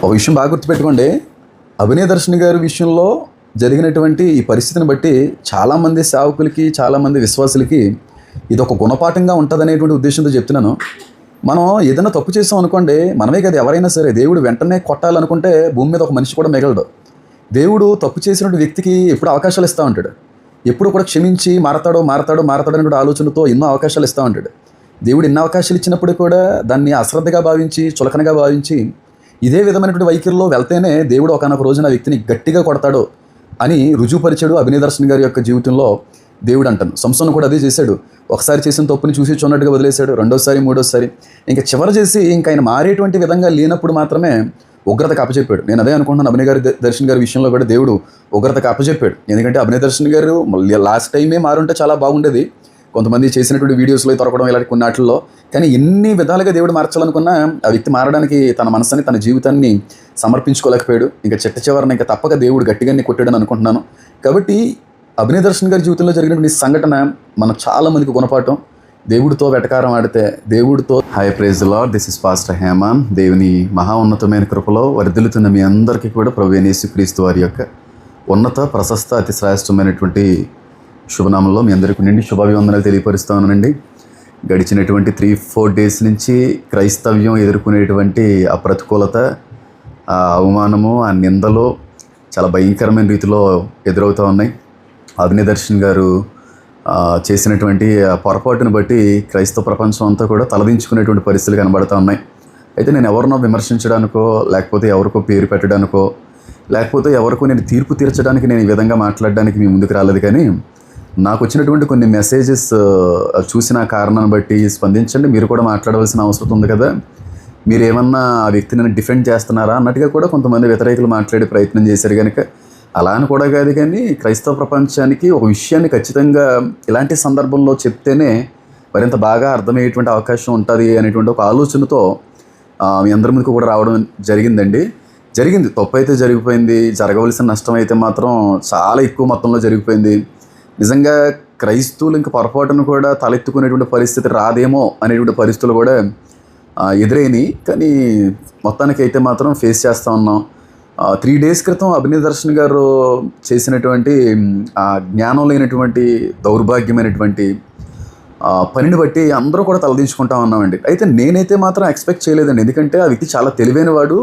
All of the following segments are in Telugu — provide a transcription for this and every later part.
ఒక విషయం బాగా గుర్తుపెట్టుకోండి. అభినయ దర్శన్ గారి విషయంలో జరిగినటువంటి ఈ పరిస్థితిని బట్టి చాలామంది సేవకులకి, చాలామంది విశ్వాసులకి ఇది ఒక గుణపాఠంగా ఉంటుందనేటువంటి ఉద్దేశంతో చెప్తున్నాను. మనం ఏదైనా తప్పు చేసాం అనుకోండి, మనమే కదా ఎవరైనా సరే, దేవుడు వెంటనే కొట్టాలనుకుంటే భూమి మీద ఒక మనిషి కూడా మిగలడు. దేవుడు తప్పు చేసినటువంటి వ్యక్తికి ఎప్పుడు అవకాశాలు ఇస్తూ ఉంటాడు. ఎప్పుడు కూడా క్షమించి మారతాడో అనేటువంటి ఆలోచనతో ఎన్నో అవకాశాలు ఇస్తూ ఉంటాడు. దేవుడు ఎన్నో అవకాశాలు ఇచ్చినప్పుడు కూడా దాన్ని అశ్రద్ధగా భావించి, చులకనగా భావించి, ఇదే విధమైనటువంటి వైఖరిలో వెళ్తేనే దేవుడు ఒకనొక రోజున ఆ వ్యక్తిని గట్టిగా కొడతాడు అని రుజువుపరిచాడు అభినయ దర్శన్ గారి యొక్క జీవితంలో దేవుడు అంటాను. సంసోను కూడా అదే చేశాడు. ఒకసారి చేసిన తప్పుని చూసి చూన్నట్టుగా వదిలేశాడు, రెండోసారి మూడోసారి, ఇంకా చివరి చేసి ఇంకా ఆయన మారేటువంటి విధంగా లేనప్పుడు మాత్రమే ఉగ్రతకు అప్పచెప్పాడు. నేను అదే అనుకుంటున్నాను, అభినయ గారి దర్శన్ గారి విషయంలో కూడా దేవుడు ఉగ్రతకు అప్పచెప్పాడు. ఎందుకంటే అభినయ దర్శన్ గారు లాస్ట్ టైమే మారుంటే చాలా బాగుండేది, కొంతమంది చేసినటువంటి వీడియోస్లో దొరకడం ఇలాంటి కొన్ని వాటిల్లో. కానీ ఎన్ని విధాలుగా దేవుడు మార్చాలనుకున్నా ఆ వ్యక్తి మారడానికి తన మనసుని, తన జీవితాన్ని సమర్పించుకోలేకపోయాడు. ఇంకా చిట్ట చివరన ఇంకా తప్పక దేవుడు గట్టిగానే కొట్టాడని అనుకుంటున్నాను. కాబట్టి అభినయ దర్శన్ గారి జీవితంలో జరిగినటువంటి సంఘటన మన చాలా మందికి గుణపాఠం. దేవుడితో వెటకారం ఆడితే దేవుడితో. Hi praise the Lord, this is pastor Heman. దేవుని మహా ఉన్నతమైన కృపలో వర్ధిల్లుతున్న మీ అందరికీ కూడా ప్రభువైన యేసుక్రీస్తు వారి యొక్క ఉన్నత ప్రశస్త అతి శ్రేష్టమైనటువంటి శుభనామంలో మీ అందరికీ నిండి శుభాభివందనాలు తెలియపరుస్తూ ఉన్నానండి. గడిచినటువంటి 3-4 డేస్ నుంచి క్రైస్తవ్యం ఎదుర్కొనేటువంటి ఆ ప్రతికూలత, ఆ అవమానము, ఆ నిందలు చాలా భయంకరమైన రీతిలో ఎదురవుతూ ఉన్నాయి. అభినయ దర్శన్ గారు చేసినటువంటి పొరపాటును బట్టి క్రైస్తవ ప్రపంచం అంతా కూడా తలదించుకునేటువంటి పరిస్థితులు కనబడుతూ ఉన్నాయి. అయితే నేను ఎవరినో విమర్శించడానికో, లేకపోతే ఎవరికో పేరు పెట్టడానికో, లేకపోతే ఎవరికో నేను తీర్పు తీర్చడానికి నేను ఈ విధంగా మాట్లాడడానికి మీ ముందుకు రాలేదు. కానీ నాకు వచ్చినటువంటి కొన్ని మెసేజెస్ చూసిన కారణాన్ని బట్టి స్పందించండి. మీరు కూడా మాట్లాడవలసిన అవసరం ఉంది కదా. మీరు ఏమన్నా ఆ వ్యక్తిని డిఫెండ్ చేస్తున్నారా అన్నట్టుగా కూడా కొంతమంది వ్యతిరేకులు మాట్లాడే ప్రయత్నం చేశారు. కనుక అలా అని కూడా కాదు, కానీ క్రైస్తవ ప్రపంచానికి ఒక విషయాన్ని ఖచ్చితంగా ఇలాంటి సందర్భంలో చెప్తేనే మరింత బాగా అర్థమయ్యేటువంటి అవకాశం ఉంటుంది అనేటువంటి ఒక ఆలోచనతో మీ అందరి ముందుకు కూడా రావడం జరిగింది. తప్పు అయితే జరిగిపోయింది, జరగవలసిన నష్టం అయితే మాత్రం చాలా ఎక్కువ మొత్తంలో జరిగిపోయింది. నిజంగా క్రైస్తవులు ఇంకా పొరపాటును కూడా తలెత్తుకునేటువంటి పరిస్థితి రాదేమో అనేటువంటి పరిస్థితులు కూడా ఎదురైనాయి. కానీ మొత్తానికి అయితే మాత్రం ఫేస్ చేస్తూ ఉన్నాం. 3 డేస్ క్రితం అభినయ దర్శన్ గారు చేసినటువంటి ఆ జ్ఞానం లేనటువంటి దౌర్భాగ్యమైనటువంటి పనిని బట్టి అందరూ కూడా తలదించుకుంటా ఉన్నామండి. అయితే నేనైతే మాత్రం ఎక్స్పెక్ట్ చేయలేదండి. ఎందుకంటే ఆ వ్యక్తి చాలా తెలివైన వాడు,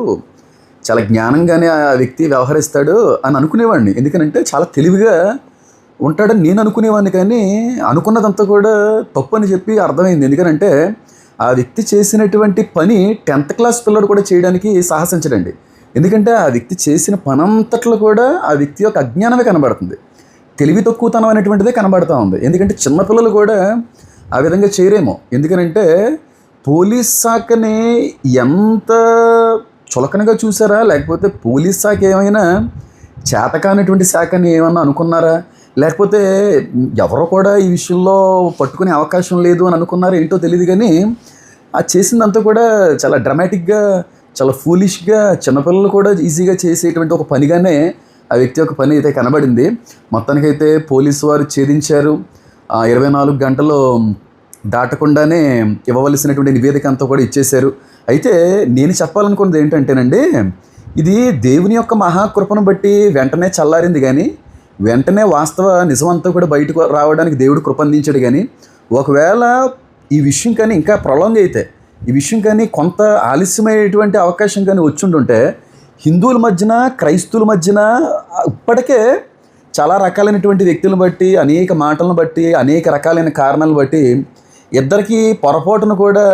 చాలా జ్ఞానంగానే ఆ వ్యక్తి వ్యవహరిస్తాడు అని అనుకునేవాడిని. ఎందుకనంటే చాలా తెలివిగా ఉంటాడని నేను అనుకునేవాడిని. కానీ అనుకున్నదంతా కూడా తప్పు అని చెప్పి అర్థమైంది. ఎందుకనంటే ఆ వ్యక్తి చేసినటువంటి పని 10th క్లాస్ పిల్లడు కూడా చేయడానికి సాహసించడండి. ఎందుకంటే ఆ వ్యక్తి చేసిన పనంతట్లో కూడా ఆ వ్యక్తి యొక్క అజ్ఞానమే కనబడుతుంది, తెలివి తక్కువతనం అనేటువంటిదే కనబడుతూ ఉంది. ఎందుకంటే చిన్నపిల్లలు కూడా ఆ విధంగా చేయరేమో. ఎందుకనంటే పోలీస్ శాఖని ఎంత చులకనగా చూసారా, లేకపోతే పోలీస్ శాఖ ఏమైనా చేతకానటువంటి శాఖని ఏమన్నా అనుకున్నారా, లేకపోతే ఎవరో కూడా ఈ విషయంలో పట్టుకునే అవకాశం లేదు అని అనుకున్నారా ఏంటో తెలియదు. కానీ ఆ చేసిందంతా కూడా చాలా డ్రామాటిక్గా, చాలా ఫూలిష్గా, చిన్నపిల్లలు కూడా ఈజీగా చేసేటువంటి ఒక పనిగానే ఆ వ్యక్తి యొక్క పని అయితే కనబడింది. మొత్తానికైతే పోలీసు వారు ఛేదించారు. 24 గంటలు దాటకుండానే ఇవ్వవలసినటువంటి నివేదిక అంతా కూడా ఇచ్చేశారు. అయితే నేను చెప్పాలనుకున్నది ఏంటంటేనండి, ఇది దేవుని యొక్క మహాకృపను బట్టి వెంటనే చల్లారింది. కానీ వెంటనే వాస్తవ నిజమంతా కూడా బయటకు రావడానికి దేవుడు కృప అందించాడు. కానీ ఒకవేళ ఈ విషయం కానీ ఇంకా ప్రొలాంగ్ అయితే, ఈ విషయం కానీ కొంత ఆలస్యమయ్యేటువంటి అవకాశం కానీ వచ్చుంటుంటే, హిందువుల మధ్యన క్రైస్తవుల మధ్యన ఇప్పటికే చాలా రకాలైనటువంటి వ్యక్తులను బట్టి, అనేక మాటలను బట్టి, అనేక రకాలైన కారణాలను బట్టి ఇద్దరికీ పొరపాటును కూడా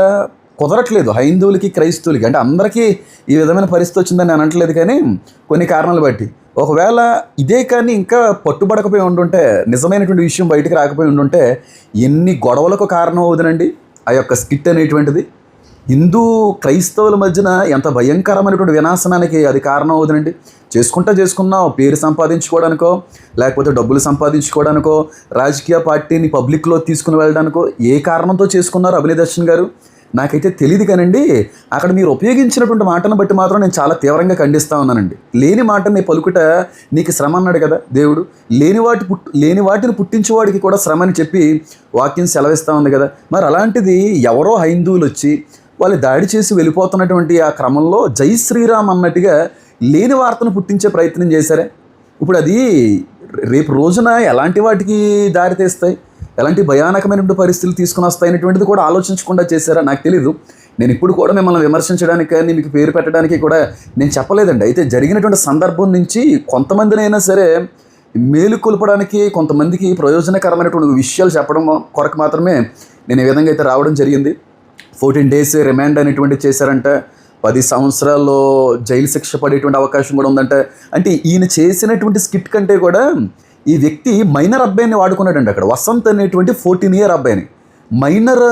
కుదరట్లేదు. హైందువులకి క్రైస్తవులకి, అంటే అందరికీ ఈ విధమైన పరిస్థితి వచ్చిందని నేను అనట్లేదు. కానీ కొన్ని కారణాలు బట్టి ఒకవేళ ఇదే కానీ ఇంకా పట్టుబడకపోయి ఉండుంటే, నిజమైనటువంటి విషయం బయటకు రాకపోయి ఉండుంటే ఎన్ని గొడవలకు కారణం అవుతుందండి ఆ యొక్క స్కిట్ అనేటువంటిది. క్రైస్తవుల మధ్యన ఎంత భయంకరమైనటువంటి వినాశనానికి అది కారణం అవుతుందండి. చేసుకున్నావు పేరు సంపాదించుకోవడానికో, లేకపోతే డబ్బులు సంపాదించుకోవడానికో, రాజకీయ పార్టీని పబ్లిక్లో తీసుకుని వెళ్ళడానికో ఏ కారణంతో చేసుకున్నారు అభినయ దర్శన్ గారు నాకైతే తెలియదు. కానండి అక్కడ మీరు ఉపయోగించినటువంటి మాటను బట్టి మాత్రం నేను చాలా తీవ్రంగా ఖండిస్తూ ఉన్నానండి. లేని మాటని పలుకుట నీకు శ్రమ అన్నాడు కదా దేవుడు. లేని వాటిని పుట్టించేవాడికి కూడా శ్రమ అని చెప్పి వాక్యం సెలవిస్తూ ఉంది కదా. మరి అలాంటిది ఎవరో హైందువులు వచ్చి వాళ్ళు దాడి చేసి వెళ్ళిపోతున్నటువంటి ఆ క్రమంలో జై శ్రీరామ్ అన్నట్టుగా లేని వార్తను పుట్టించే ప్రయత్నం చేశారే. ఇప్పుడు అది రేపు రోజున ఎలాంటి వాటికి దారి తీస్తాయి, ఎలాంటి భయానకమైనటువంటి పరిస్థితులు తీసుకుని వస్తాయి అనేటువంటిది కూడా ఆలోచించకుండా చేశారా నాకు తెలీదు. నేను ఇప్పుడు కూడా మిమ్మల్ని విమర్శించడానికి కానీ మీకు పేరు పెట్టడానికి కూడా నేను చెప్పలేదండి. అయితే జరిగినటువంటి సందర్భం నుంచి కొంతమందినైనా సరే మేలుకొల్పడానికి, కొంతమందికి ప్రయోజనకరమైనటువంటి విషయాలు చెప్పడం కొరకు మాత్రమే నేను ఈ విధంగా అయితే రావడం జరిగింది. 14 days రిమాండ్ అనేటువంటి చేశారంట, 10 సంవత్సరాల్లో జైలు శిక్ష పడేటువంటి అవకాశం కూడా ఉందంట. అంటే ఈయన చేసినటువంటి స్కిట్ కంటే కూడా ఈ వ్యక్తి మైనర్ అబ్బాయిని వాడుకున్నాడండి. అక్కడ వసంత్ అనేటువంటి 14 year అబ్బాయిని, మైనర్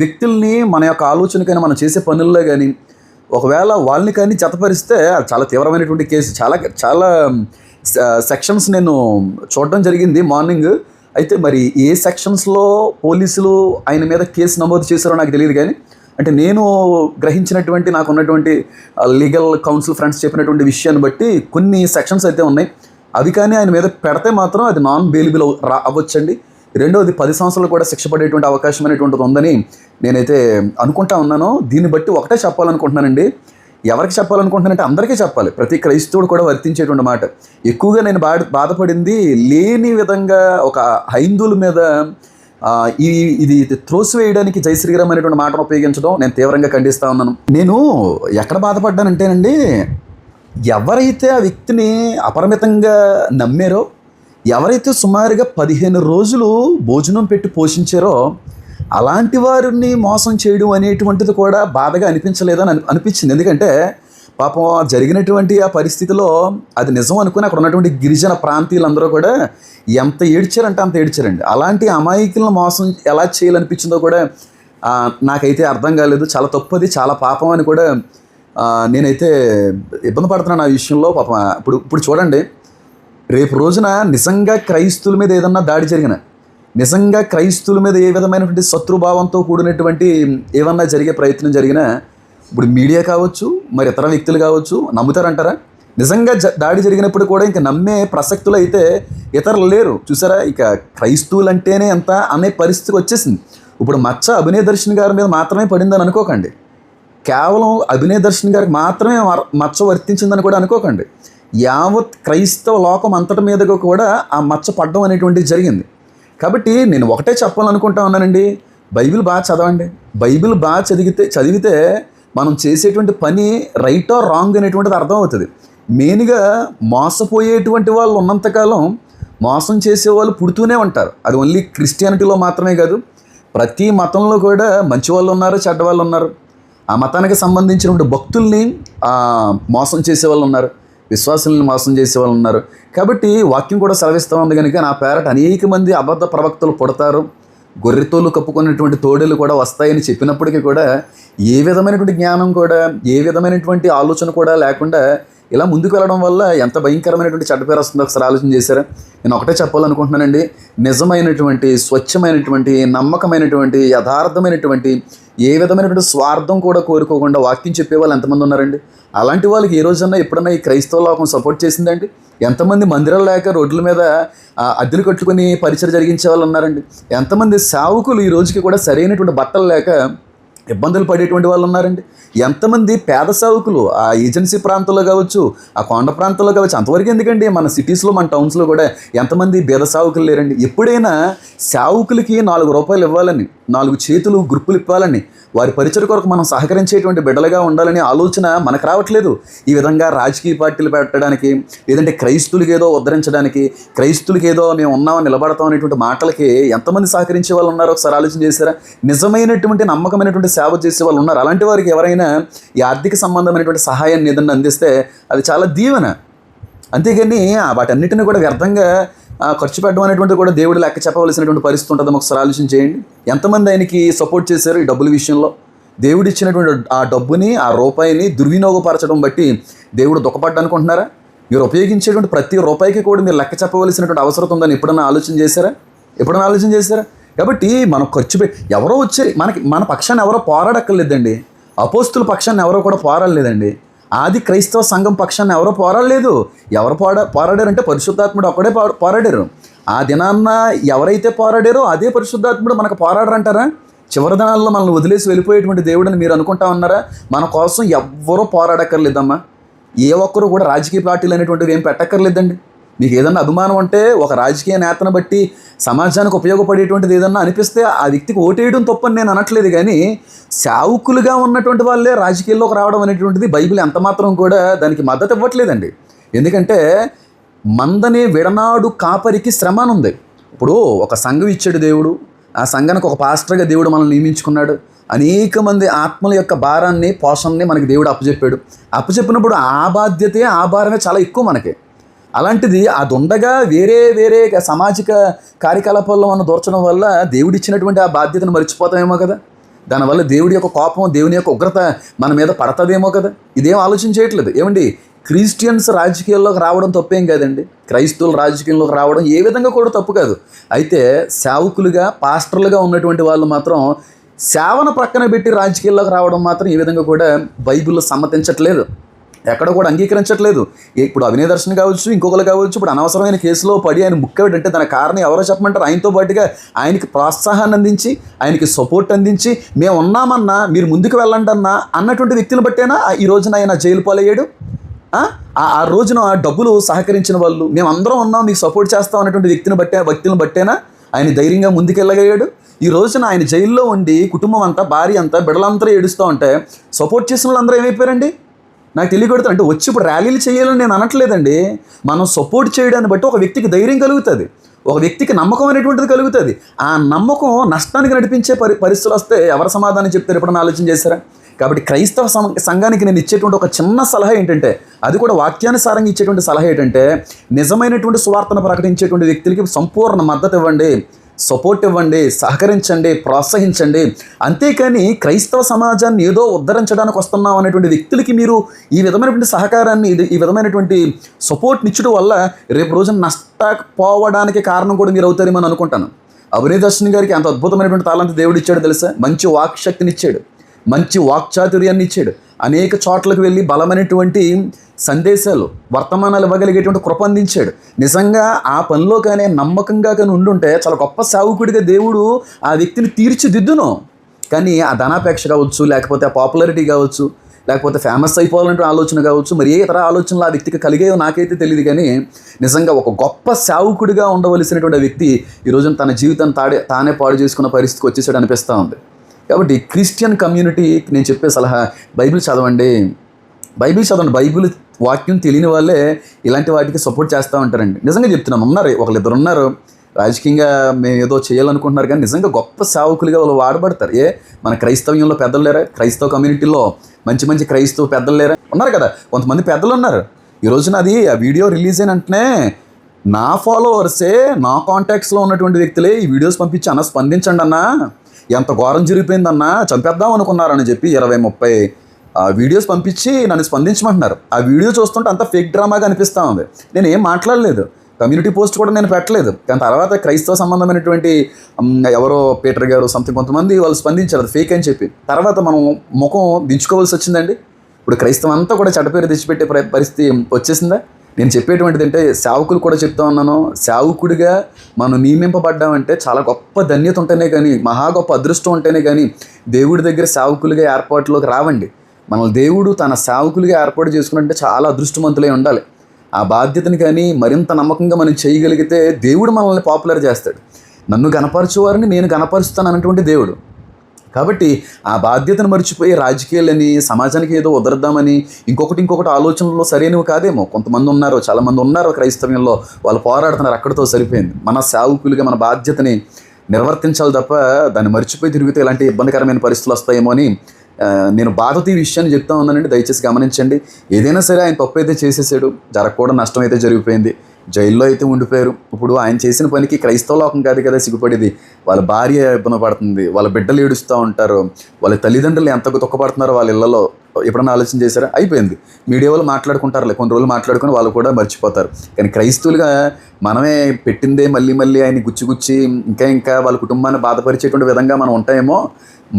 వ్యక్తుల్ని మన యొక్క ఆలోచనకైనా మనం చేసే పనుల్లో కానీ ఒకవేళ వాళ్ళని కానీ జతపరిస్తే అది చాలా తీవ్రమైనటువంటి కేసు. చాలా చాలా సెక్షన్స్ నేను చూడడం జరిగింది మార్నింగ్. అయితే మరి ఏ సెక్షన్స్లో పోలీసులు ఆయన మీద కేసు నమోదు చేశారో నాకు తెలియదు. కానీ అంటే నేను గ్రహించినటువంటి, నాకు ఉన్నటువంటి లీగల్ కౌన్సిల్ ఫ్రెండ్స్ చెప్పినటువంటి విషయాన్ని బట్టి కొన్ని సెక్షన్స్ అయితే ఉన్నాయి. అవి కానీ ఆయన మీద పెడితే మాత్రం అది నాన్ బెయిలబుల్ అవ్వచ్చండి. రెండోది 10 సంవత్సరాలు కూడా శిక్ష పడేటువంటి అవకాశం అనేటువంటిది ఉందని నేనైతే అనుకుంటా ఉన్నాను. దీన్ని బట్టి ఒకటే చెప్పాలనుకుంటున్నానండి. ఎవరికి చెప్పాలనుకుంటున్నానంటే అందరికీ చెప్పాలి, ప్రతి క్రైస్తవుడు కూడా వర్తించేటువంటి మాట. ఎక్కువగా నేను బాధపడింది లేని విధంగా ఒక హైందువుల మీద ఇది త్రోసివేయడానికి జై శ్రీరామ్ అనేటువంటి మాటను ఉపయోగించడం నేను తీవ్రంగా ఖండిస్తూ ఉన్నాను. నేను ఎక్కడ బాధపడ్డానంటేనండి, ఎవరైతే ఆ వ్యక్తిని అపరిమితంగా నమ్మారో, ఎవరైతే సుమారుగా 15 రోజులు భోజనం పెట్టి పోషించారో అలాంటి వారిని మోసం చేయడం అనేటువంటిది కూడా బాధగా అనిపించలేదని అనిపించింది. ఎందుకంటే పాపం జరిగినటువంటి ఆ పరిస్థితిలో అది నిజం అనుకుని అక్కడ ఉన్నటువంటి గిరిజన ప్రాంతీయులందరూ కూడా ఎంత ఏడ్చారంటే అంత ఏడ్చారండి. అలాంటి అమాయకులను మోసం ఎలా చేయాలనిపించిందో కూడా నాకైతే అర్థం కాలేదు. చాలా తప్పది, చాలా పాపం అని కూడా నేనైతే ఇబ్బంది పడుతున్నాను ఆ విషయంలో. పాపం ఇప్పుడు చూడండి, రేపు రోజున నిజంగా క్రైస్తువుల మీద ఏదన్నా దాడి జరిగిన, నిజంగా క్రైస్తువుల మీద ఏ విధమైనటువంటి శత్రుభావంతో కూడినటువంటి ఏమన్నా జరిగే ప్రయత్నం జరిగినా, ఇప్పుడు మీడియా కావచ్చు, మరి ఇతర వ్యక్తులు కావచ్చు, నమ్ముతారంటారా? నిజంగా దాడి జరిగినప్పుడు కూడా ఇంకా నమ్మే ప్రసక్తులు అయితే ఇతరులు లేరు. చూసారా, ఇక క్రైస్తవులు అంటేనే ఎంత అనే పరిస్థితికి వచ్చేసింది. ఇప్పుడు మచ్చ అభినయ దర్శన్ గారి మీద మాత్రమే పడిందని అనుకోకండి, కేవలం అభినయ దర్శన్ గారికి మాత్రమే మచ్చ వర్తించిందని కూడా అనుకోకండి. యావత్ క్రైస్తవ లోకం అంతటి మీదగా కూడా ఆ మచ్చ పడ్డం అనేటువంటిది జరిగింది. కాబట్టి నేను ఒకటే చెప్పాలనుకుంటా ఉన్నానండి, బైబిల్ బాగా చదవండి. బైబిల్ బాగా చదివితే మనం చేసేటువంటి పని రైట్ ఆర్ రాంగ్ అనేటువంటిది అర్థమవుతుంది. మెయిన్గా మోసపోయేటువంటి వాళ్ళు ఉన్నంతకాలం మోసం చేసేవాళ్ళు పుడుతూనే ఉంటారు. అది ఓన్లీ క్రిస్టియానిటీలో మాత్రమే కాదు, ప్రతి మతంలో కూడా మంచి వాళ్ళు ఉన్నారు, చెడ్డ వాళ్ళు ఉన్నారు. ఆ మతానికి సంబంధించినటువంటి భక్తుల్ని మోసం చేసేవాళ్ళు ఉన్నారు, విశ్వాసులను మోసం చేసేవాళ్ళు ఉన్నారు. కాబట్టి వాక్యం కూడా సెలవిస్తూ ఉంది కనుక నా పేరట అనేక మంది అబద్ధ ప్రవక్తలు పుడతారు, గొర్రెతోలు కప్పుకున్నటువంటి తోడేలు కూడా వస్తాయని చెప్పినప్పటికీ కూడా ఏ విధమైనటువంటి జ్ఞానం కూడా, ఏ విధమైనటువంటి ఆలోచన కూడా లేకుండా ఇలా ముందుకు వెళ్ళడం వల్ల ఎంత భయంకరమైనటువంటి చెడ్డ పేరు వస్తుందో ఒకసారి ఆలోచన చేశారా? నేను ఒకటే చెప్పాలనుకుంటున్నానండి, నిజమైనటువంటి, స్వచ్ఛమైనటువంటి, నమ్మకమైనటువంటి, యథార్థమైనటువంటి, ఏ విధమైనటువంటి స్వార్థం కూడా కోరుకోకుండా వాక్యం చెప్పే వాళ్ళు ఎంతమంది ఉన్నారండి? అలాంటి వాళ్ళకి ఏ రోజన్నా ఎప్పుడన్నా ఈ క్రైస్తవ లోకం సపోర్ట్ చేసిందండి? ఎంతమంది మందిరాలు లేక రోడ్ల మీద అద్దెలు కట్టుకుని పరిచయం జరిగించే వాళ్ళు ఉన్నారండి? ఎంతమంది సేవకులు ఈ రోజుకి కూడా సరైనటువంటి బట్టలు లేక ఇబ్బందులు పడేటువంటి వాళ్ళు ఉన్నారండి? ఎంతమంది పేద సేవకులు ఆ ఏజెన్సీ ప్రాంతంలో కావచ్చు, ఆ కొండ ప్రాంతంలో కావచ్చు, అంతవరకు ఎందుకండి మన సిటీస్లో, మన టౌన్స్లో కూడా ఎంతమంది పేద సేవకులు లేరండి? ఎప్పుడైనా సేవకులకి 4 రూపాయలు ఇవ్వాలని, 4 చేతులు గుర్పులు ఇవ్వాలని, వారి పరిచయ కొరకు మనం సహకరించేటువంటి బిడ్డలుగా ఉండాలనే ఆలోచన మనకు రావట్లేదు. ఈ విధంగా రాజకీయ పార్టీలు పెట్టడానికి, లేదంటే క్రైస్తువులకి ఏదో ఉద్ధరించడానికి, క్రైస్తువులకి ఏదో మేము ఉన్నామని నిలబడతాం అనేటువంటి మాటలకి ఎంతమంది సహకరించే వాళ్ళు ఉన్నారో ఒకసారి ఆలోచన చేశారా? నిజమైనటువంటి, నమ్మకమైనటువంటి సేవ చేసే వాళ్ళు ఉన్నారు. అలాంటి వారికి ఎవరైనా ఈ ఆర్థిక సంబంధమైనటువంటి సహాయాన్ని ఏదన్నా అందిస్తే అది చాలా దీవెన. అంతేగాని వాటన్నిటిని కూడా వ్యర్థంగా ఖర్చు పెట్టడం అనేటువంటి కూడా దేవుడు లెక్క చెప్పవలసినటువంటి పరిస్థితి ఉంటుందని ఒకసారి ఆలోచన చేయండి. ఎంతమంది ఆయనకి సపోర్ట్ చేశారు ఈ డబ్బుల విషయంలో? దేవుడు ఇచ్చినటువంటి ఆ డబ్బుని, ఆ రూపాయిని దుర్వినియోగపరచడం బట్టి దేవుడు దుఃఖపడ్డా అనుకుంటున్నారా? మీరు ఉపయోగించేటువంటి ప్రతి రూపాయికి కూడా మీరు లెక్క చెప్పవలసినటువంటి అవసరం ఉందని ఎప్పుడన్నా ఆలోచన చేశారా? కాబట్టి మనం ఖర్చు ఎవరో వచ్చారు మన పక్షాన్ని ఎవరో పోరాడక్కర్లేదండి. అపోస్తుల పక్షాన్ని ఎవరో కూడా పోరాడలేదండి. ఆది క్రైస్తవ సంఘం పక్షాన్ని ఎవరో పోరాడలేదు. ఎవరు పోరాడారంటే పరిశుద్ధాత్ముడు ఒక్కడే పోరాడారు. ఆ దినాన్న ఎవరైతే పోరాడారో అదే పరిశుద్ధాత్ముడు మనకు పోరాడరంటారా? చివరి దినాల్లో మనల్ని వదిలేసి వెళ్ళిపోయేటువంటి దేవుడని మీరు అనుకుంటా ఉన్నారా? మన కోసం ఎవ్వరూ పోరాడక్కర్లేదమ్మా. ఏ ఒక్కరు కూడా రాజకీయ పార్టీలు అనేటువంటివి ఏం పెట్టక్కర్లేదండి. మీకు ఏదన్నా అభిమానం అంటే ఒక రాజకీయ నేతను బట్టి సమాజానికి ఉపయోగపడేటువంటిది ఏదన్నా అనిపిస్తే ఆ వ్యక్తికి ఓటేయడం తప్పని నేను అనట్లేదు, కానీ సేవకులుగా ఉన్నటువంటి వాళ్ళే రాజకీయాల్లోకి రావడం అనేటువంటిది బైబిల్ ఎంతమాత్రం కూడా దానికి మద్దతు ఇవ్వట్లేదండి. ఎందుకంటే మందని విడనాడు కాపరికి శ్రమ అని ఉంది. ఇప్పుడు ఒక సంఘం ఇచ్చాడు దేవుడు, ఆ సంఘానికి ఒక పాస్టర్గా దేవుడు మనల్ని నియమించుకున్నాడు. అనేక మంది ఆత్మల యొక్క భారాన్ని, పోషణని మనకి దేవుడు అప్పచెప్పాడు. అప్పచెప్పినప్పుడు ఆ బాధ్యతే, ఆ భారమే చాలా ఎక్కువ మనకి. అలాంటిది అది ఉండగా వేరే వేరే సామాజిక కార్యకలాపాల్లో మనం దూర్చడం వల్ల దేవుడు ఇచ్చినటువంటి ఆ బాధ్యతను మర్చిపోతామేమో కదా. దానివల్ల దేవుడి యొక్క కోపం, దేవుని యొక్క ఉగ్రత మన మీద పడతాదేమో కదా. ఇదేం ఆలోచన చేయట్లేదు. ఏమండి, క్రిస్టియన్స్ రాజకీయాల్లోకి రావడం తప్పేం కాదండి. క్రైస్తవులు రాజకీయంలోకి రావడం ఏ విధంగా కూడా తప్పు కాదు. అయితే సేవకులుగా, పాస్టర్లుగా ఉన్నటువంటి వాళ్ళు మాత్రం సేవను ప్రక్కన పెట్టి రాజకీయాల్లోకి రావడం మాత్రం ఈ విధంగా కూడా బైబిల్లో సమ్మతించట్లేదు, ఎక్కడ కూడా అంగీకరించట్లేదు. ఇప్పుడు అభినయ దర్శన్ కావచ్చు, ఇంకొకరు కావచ్చు, ఇప్పుడు అనవసరమైన కేసులో పడి ఆయన ముక్కడంటే దానికి కారణం ఎవరో చెప్పమంటారు? ఆయనతో పాటుగా ఆయనకి ప్రోత్సాహాన్ని అందించి, ఆయనకి సపోర్ట్ అందించి, మేము ఉన్నామన్నా, మీరు ముందుకు వెళ్ళండి అన్నా అన్నటువంటి వ్యక్తులను బట్టేనా ఈ రోజున ఆయన జైలు పాలయ్యాడు? ఆ రోజున డబ్బులు సహకరించిన వాళ్ళు, మేము అందరం ఉన్నాం, మీకు సపోర్ట్ చేస్తాం అన్నటువంటి వ్యక్తులను బట్టేనా ఆయన ధైర్యంగా ముందుకెళ్ళగలిగాడు? ఈ రోజున ఆయన జైల్లో ఉండి కుటుంబం అంతా, భార్య అంతా, బిడ్డలంతా ఏడుస్తూ ఉంటే సపోర్ట్ చేసిన వాళ్ళందరూ ఏమైపోయారండి? నాకు తెలియకూడదు. అంటే వచ్చి ఇప్పుడు ర్యాలీలు చేయాలని నేను అనట్లేదండి. మనం సపోర్ట్ చేయడాన్ని బట్టి ఒక వ్యక్తికి ధైర్యం కలుగుతుంది, ఒక వ్యక్తికి నమ్మకం అనేటువంటిది కలుగుతుంది. ఆ నమ్మకం నష్టానికి నడిపించే పరిస్థితులు వస్తే ఎవరు సమాధానం చెప్తారు? ఎప్పుడన్నా ఆలోచన చేశారా? కాబట్టి క్రైస్తవ సంఘానికి నేను ఇచ్చేటువంటి ఒక చిన్న సలహా ఏంటంటే, అది కూడా వాక్యానుసారంగా ఇచ్చేటువంటి సలహా ఏంటంటే, నిజమైనటువంటి సువార్తను ప్రకటించేటువంటి వ్యక్తులకి సంపూర్ణ మద్దతు ఇవ్వండి, సపోర్ట్ ఇవ్వండి, సహకరించండి, ప్రోత్సహించండి. అంతేకాని క్రైస్తవ సమాజాన్ని ఏదో ఉద్ధరించడానికి వస్తున్నాం అనేటువంటి వ్యక్తులకి మీరు ఈ విధమైనటువంటి సహకారాన్ని, ఈ విధమైనటువంటి సపోర్ట్ని ఇచ్చడం వల్ల రేపు రోజున నష్టపోవడానికి కారణం కూడా మీరు అవుతారేమని అనుకుంటాను. అభినయ దర్శన్ గారికి అంత అద్భుతమైనటువంటి తాళంత దేవుడు ఇచ్చాడు తెలుసా. మంచి వాక్శక్తిని ఇచ్చాడు, మంచి వాక్చాతుర్యాన్ని ఇచ్చాడు. అనేక చోట్లకు వెళ్ళి బలమైనటువంటి సందేశాలు, వర్తమానాలు ఇవ్వగలిగేటువంటి కృప అందించాడు. నిజంగా ఆ పనిలో కానీ నమ్మకంగా కానీ ఉండుంటే చాలా గొప్ప సేవకుడిగా దేవుడు ఆ వ్యక్తిని తీర్చిదిద్దును. కానీ ఆ ధనాపేక్ష కావచ్చు, లేకపోతే ఆ పాపులారిటీ కావచ్చు, లేకపోతే ఫేమస్ అయిపోవాలంటే ఆలోచన కావచ్చు, మరి ఏ ఇతర ఆలోచనలు ఆ వ్యక్తికి కలిగేవో నాకైతే తెలియదు. కానీ నిజంగా ఒక గొప్ప సేవకుడిగా ఉండవలసినటువంటి ఆ వ్యక్తి ఈరోజు తన జీవితాన్ని తానే పాడు చేసుకున్న పరిస్థితికి వచ్చేసాడు అనిపిస్తూ ఉంది. కాబట్టి క్రిస్టియన్ కమ్యూనిటీ నేను చెప్పే సలహా, బైబిల్ చదవండి. బైబిల్ వాక్యం తెలియని వాళ్ళే ఇలాంటి వాటికి సపోర్ట్ చేస్తూ ఉంటారండి. నిజంగా చెప్తున్నాను, ఒకళ్ళిద్దరు ఉన్నారు రాజకీయంగా మేము ఏదో చేయాలనుకుంటున్నారు, కానీ నిజంగా గొప్ప సేవకులుగా వాళ్ళు వాడబడతారు. మన క్రైస్తవ్యంలో పెద్దలు లేరా? క్రైస్తవ కమ్యూనిటీలో మంచి మంచి క్రైస్తవ పెద్దలు లేరా? ఉన్నారు కదా, కొంతమంది పెద్దలు ఉన్నారు. ఈ రోజున అది ఆ వీడియో రిలీజ్ అయిన వెంటనే నా ఫాలోవర్సే, నా కాంటాక్ట్స్లో ఉన్నటువంటి వ్యక్తులే ఈ వీడియోస్ పంపించి, అన్న స్పందించండి అన్నా, ఎంత ఘోరం జరిగిపోయిందన్నా, చంపేద్దాం అనుకున్నారని చెప్పి 20-30 వీడియోస్ పంపించి నన్ను స్పందించమంటున్నారు. ఆ వీడియో చూస్తుంటే అంత ఫేక్ డ్రామాగా అనిపిస్తూ ఉంది. నేను ఏం మాట్లాడలేదు, కమ్యూనిటీ పోస్ట్ కూడా నేను పెట్టలేదు. కానీ తర్వాత క్రైస్తవ సంబంధమైనటువంటి ఎవరో పీటర్ గారు సంథింగ్ కొంతమంది వాళ్ళు స్పందించారు అది ఫేక్ అని చెప్పి. తర్వాత మనం ముఖం దించుకోవాల్సి వచ్చిందండి. ఇప్పుడు క్రైస్తవం అంతా కూడా చెడ్డపేరు తెచ్చిపెట్టే పరిస్థితి వచ్చేసిందా? నేను చెప్పేటువంటిది అంటే సేవకులు కూడా చెప్తా ఉన్నాను, సేవకుడిగా మనం నియమింపబడ్డామంటే చాలా గొప్ప ధన్యత ఉంటేనే కానీ, మహా గొప్ప అదృష్టం ఉంటేనే కానీ దేవుడి దగ్గర సేవకులుగా ఏర్పాటులోకి రావండి. మనల్ని దేవుడు తన సేవకులుగా ఏర్పాటు చేసుకున్నట్టే చాలా అదృష్టవంతులై ఉండాలి. ఆ బాధ్యతని కానీ మరింత నమ్మకంగా మనం చేయగలిగితే దేవుడు మనల్ని పాపులర్ చేస్తాడు. నన్ను గణపరచువారిని నేను గణపరుస్తాను అన్నటువంటి దేవుడు. కాబట్టి ఆ బాధ్యతను మర్చిపోయి రాజకీయాలని, సమాజానికి ఏదో వదరద్దామని ఇంకొకటి ఆలోచనలో సరైనవి కాదేమో. కొంతమంది ఉన్నారు, చాలామంది ఉన్నారు క్రైస్తవ్యంలో, వాళ్ళు పోరాడుతున్నారు, అక్కడితో సరిపోయింది. మన సేవకులుగా మన బాధ్యతని నిర్వర్తించాలి తప్ప దాన్ని మర్చిపోయి తిరిగితే ఇలాంటి ఇబ్బందికరమైన పరిస్థితులు వస్తాయేమో అని నేను బాధతో ఈ విషయాన్ని చెప్తా ఉన్నానండి. దయచేసి గమనించండి. ఏదైనా సరే ఆయన తప్పు అయితే చేసేసాడు, జరగకూడదు నష్టం అయితే జరిగిపోయింది, జైల్లో అయితే ఉండిపోయారు. ఇప్పుడు ఆయన చేసిన పనికి క్రైస్తవ లోకం కాదు కదా సిగ్గుపడేది, వాళ్ళ భార్య ఇబ్బంది పడుతుంది, వాళ్ళ బిడ్డలు ఏడుస్తూ ఉంటారు, వాళ్ళ తల్లిదండ్రులు ఎంత దుఃఖపడుతున్నారో వాళ్ళ ఇళ్లలో. ఎప్పుడన్నా ఆలోచన చేశారా? అయిపోయింది, మీడియా వాళ్ళు మాట్లాడుకుంటారులే, కొన్ని రోజులు మాట్లాడుకుని వాళ్ళు కూడా మర్చిపోతారు. కానీ క్రైస్తవులుగా మనమే పెట్టిందే మళ్ళీ ఆయన గుచ్చి ఇంకా వాళ్ళ కుటుంబాన్ని బాధపరిచేటువంటి విధంగా మనం ఉంటాయేమో.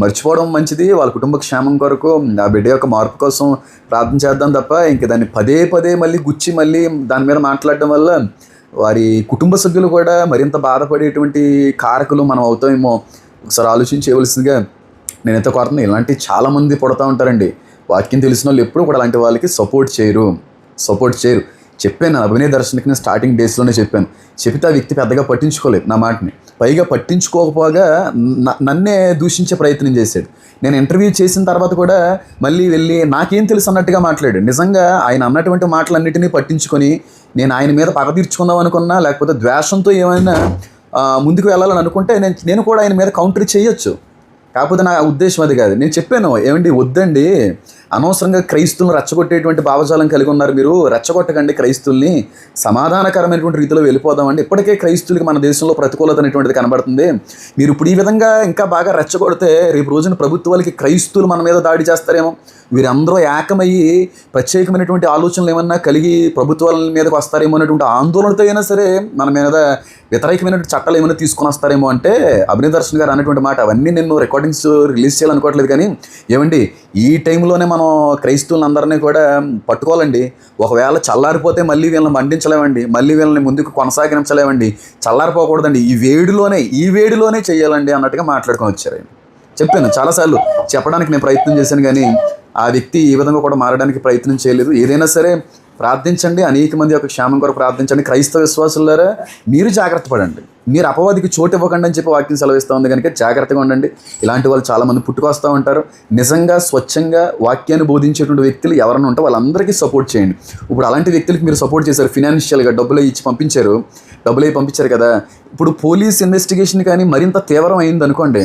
మర్చిపోవడం మంచిది. వాళ్ళ కుటుంబ క్షేమం కొరకు, ఆ బిడ్డ యొక్క మార్పు కోసం ప్రార్థన చేద్దాం తప్ప ఇంక దాన్ని పదే మళ్ళీ గుచ్చి మళ్ళీ దాని మీద మాట్లాడడం వల్ల వారి కుటుంబ సభ్యులు కూడా మరింత బాధపడేటువంటి కారకులు మనం అవుతామేమో. ఒకసారి ఆలోచించవలసిందిగా నేనైతే కోరుతున్నాను. ఇలాంటి చాలామంది పుడతా ఉంటారండి. వాక్యం తెలిసిన వాళ్ళు ఎప్పుడు కూడా అలాంటి వాళ్ళకి సపోర్ట్ చేయరు. చెప్పాను, అభినయ దర్శనకి స్టార్టింగ్ డేస్లోనే చెప్పాను. చెప్తే ఆ వ్యక్తి పెద్దగా పట్టించుకోలేదు నా మాటని. పైగా పట్టించుకోకపోగా నన్నే దూషించే ప్రయత్నం చేశాడు. నేను ఇంటర్వ్యూ చేసిన తర్వాత కూడా మళ్ళీ వెళ్ళి నాకేం తెలుసు అన్నట్టుగా మాట్లాడాడు. నిజంగా ఆయన అన్నటువంటి మాటలన్నిటినీ పట్టించుకొని నేను ఆయన మీద పగ తీర్చుకుందాం అనుకున్నా, లేకపోతే ద్వేషంతో ఏమైనా ముందుకు వెళ్ళాలని అనుకుంటే నేను కూడా ఆయన మీద కౌంటర్ చేయొచ్చు. కాకపోతే నా ఉద్దేశం అది కాదు. నేను చెప్పాను, ఏమండి వద్దండి, అనవసరంగా క్రైస్తువులను రెచ్చగొట్టేటువంటి భావజాలం కలిగి ఉన్నారు మీరు, రెచ్చగొట్టకండి క్రైస్తువుల్ని, సమాధానకరమైనటువంటి రీతిలో వెళ్ళిపోదామండి. ఇప్పటికే క్రైస్తువులకి మన దేశంలో ప్రతికూలత అనేటువంటిది కనబడుతుంది. మీరు ఇప్పుడు ఈ విధంగా ఇంకా బాగా రెచ్చగొడితే రేపు రోజున ప్రభుత్వాలకి క్రైస్తువులు మన మీద దాడి చేస్తారేమో, వీరందరూ ఏకమయ్యి ప్రత్యేకమైనటువంటి ఆలోచనలు ఏమన్నా కలిగి ప్రభుత్వాల మీదకి వస్తారేమో అనేటువంటి ఆందోళనతో అయినా సరే మన మీద వ్యతిరేకమైనటువంటి చట్టాలు ఏమైనా తీసుకొని వస్తారేమో అంటే అభినయ దర్శన్ గారు అనేటువంటి మాట. అవన్నీ నేను రికార్డింగ్స్ రిలీజ్ చేయాలనుకోవట్లేదు, కానీ ఏమండి ఈ టైంలోనే మనం క్రైస్తవులందరినీ కూడా పట్టుకోవాలండి. ఒకవేళ చల్లారిపోతే మళ్ళీ వీళ్ళని మండించలేమండి, మళ్ళీ వీళ్ళని ముందుకు కొనసాగించలేమండి. చల్లారిపోకూడదండి, ఈ వేడిలోనే చేయాలండి అన్నట్టుగా మాట్లాడుకొని వచ్చారు. చెప్పాను చాలాసార్లు, చెప్పడానికి నేను ప్రయత్నం చేశాను, కానీ ఆ వ్యక్తి ఈ విధంగా కూడా మారడానికి ప్రయత్నం చేయలేదు. ఏదైనా సరే ప్రార్థించండి, అనేక మంది యొక్క క్షేమం కొరకు ప్రార్థించండి. క్రైస్తవ విశ్వాసులారా మీరు జాగ్రత్త పడండి, మీరు అపవాదికి చోటు ఇవ్వకండి అని చెప్పి వాక్యం సెలవిస్తూ ఉంది కనుక జాగ్రత్తగా ఉండండి. ఇలాంటి వాళ్ళు చాలామంది పుట్టుకొస్తూ ఉంటారు. నిజంగా స్వచ్ఛంగా వాక్యాన్ని బోధించేటువంటి వ్యక్తులు ఎవరైనా ఉంటే వాళ్ళందరికీ సపోర్ట్ చేయండి. ఇప్పుడు అలాంటి వ్యక్తులకి మీరు సపోర్ట్ చేశారు, ఫినాన్షియల్గా డబ్బులు ఇచ్చి పంపించారు కదా. ఇప్పుడు పోలీస్ ఇన్వెస్టిగేషన్ కానీ మరింత తీవ్రం అయింది అనుకోండి,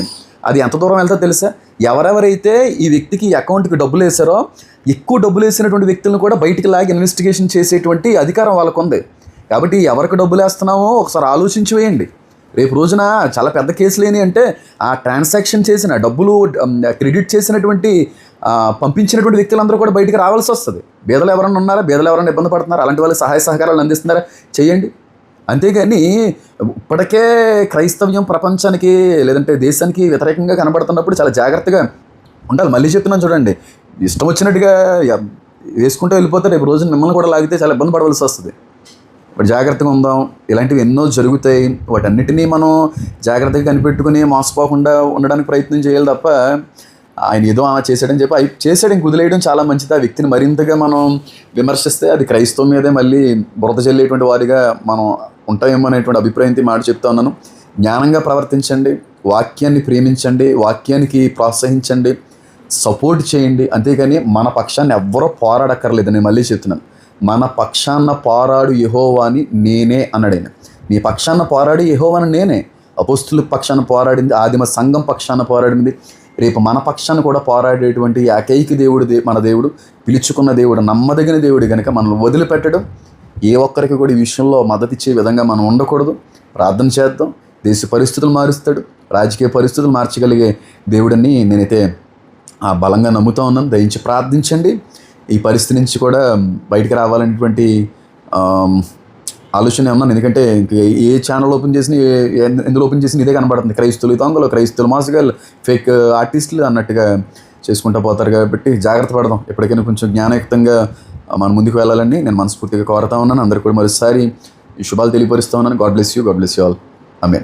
అది ఎంత దూరం వెళ్తా తెలుసా? ఎవరెవరైతే ఈ వ్యక్తికి ఈ అకౌంట్కి డబ్బులు వేశారో, ఎక్కువ డబ్బులు వేసినటువంటి వ్యక్తులను కూడా బయటికి లాగి ఇన్వెస్టిగేషన్ చేసేటువంటి అధికారం వాళ్ళకు ఉంది. కాబట్టి ఎవరికి డబ్బులు వేస్తున్నామో ఒకసారి ఆలోచించి వేయండి. రేపు రోజున చాలా పెద్ద కేసులు ఏంటి అంటే ఆ ట్రాన్సాక్షన్ చేసిన డబ్బులు క్రెడిట్ చేసినటువంటి పంపించినటువంటి వ్యక్తులందరూ కూడా బయటికి రావాల్సి వస్తుంది. బీదలు ఎవరైనా ఉన్నారా, బీదలు ఎవరైనా ఇబ్బంది పడుతున్నారా, అలాంటి వాళ్ళకి సహాయ సహకారాలు అందిస్తున్నారా, చేయండి. అంతేగాని ఇప్పటికే క్రైస్తవ్యం ప్రపంచానికి లేదంటే దేశానికి వ్యతిరేకంగా కనబడుతున్నప్పుడు చాలా జాగ్రత్తగా ఉండాలి. మళ్ళీ చెప్తున్నాను చూడండి, ఇష్టం వచ్చినట్టుగా వేసుకుంటూ వెళ్ళిపోతే రేపు రోజున మిమ్మల్ని కూడా లాగితే చాలా ఇబ్బంది పడవలసి వస్తుంది. బట్ జాగ్రత్తగా ఉందాం. ఇలాంటివి ఎన్నో జరుగుతాయి, వాటన్నిటినీ మనం జాగ్రత్తగా కనిపెట్టుకుని మోసపోకుండా ఉండడానికి ప్రయత్నం చేయాలి తప్ప ఆయన ఏదో చేశాడని చెప్పి చేశాడు ఇంక వదిలేయడం చాలా మంచిది. ఆ వ్యక్తిని మరింతగా మనం విమర్శిస్తే అది క్రైస్తవం మీదే మళ్ళీ బురద చెల్లేటువంటి వారిగా మనం ఉంటామేమో అనేటువంటి అభిప్రాయంతో మాట చెప్తా ఉన్నాను. జ్ఞానంగా ప్రవర్తించండి, వాక్యాన్ని ప్రేమించండి, వాక్యానికి ప్రోత్సహించండి, సపోర్ట్ చేయండి. అంతేగాని మన పక్షాన్ని ఎవ్వరూ పోరాడక్కర్లేదు. నేను మళ్ళీ చెప్తున్నాను, మన పక్షాన పోరాడు యెహోవాని నేనే అన్నాడు. నీ పక్షాన పోరాడి యెహోవాని నేనే. అపోస్తుల పక్షాన పోరాడింది, ఆదిమ సంఘం పక్షాన పోరాడింది. రేపు మన పక్షాన్ని కూడా పోరాడేటువంటి ఏకైక దేవుడు మన దేవుడు, పిలుచుకున్న దేవుడు, నమ్మదగిన దేవుడు కనుక మనల్ని వదిలిపెట్టడం, ఏ ఒక్కరికి కూడా ఈ విషయంలో మద్దతు ఇచ్చే విధంగా మనం ఉండకూడదు. ప్రార్థన చేద్దాం. దేశ పరిస్థితులు మారుస్తాడు, రాజకీయ పరిస్థితులు మార్చగలిగే దేవుడిని నేనైతే బలంగా నమ్ముతూ ఉన్నాను. దయించి ప్రార్థించండి. ఈ పరిస్థితి నుంచి కూడా బయటికి రావాలనేటువంటి ఆలోచన ఉన్నాను. ఎందుకంటే ఏ ఛానల్ ఓపెన్ చేసిన ఎందులో ఓపెన్ చేసిన ఇదే కనబడుతుంది, క్రైస్తువులు దొంగలు, క్రైస్తువులు మోసగాళ్ళు, ఫేక్ ఆర్టిస్టులు అన్నట్టుగా చేసుకుంటూ పోతారు. కాబట్టి జాగ్రత్త పడదాం. ఎప్పటికైనా కొంచెం జ్ఞానయుక్తంగా మనం ముందుకు వెళ్ళాలని నేను మనస్ఫూర్తిగా కోరుతా ఉన్నాను. అందరికీ కూడా మరోసారి ఈ శుభాలు తెలియపరుస్తూ ఉన్నాను. God bless you all.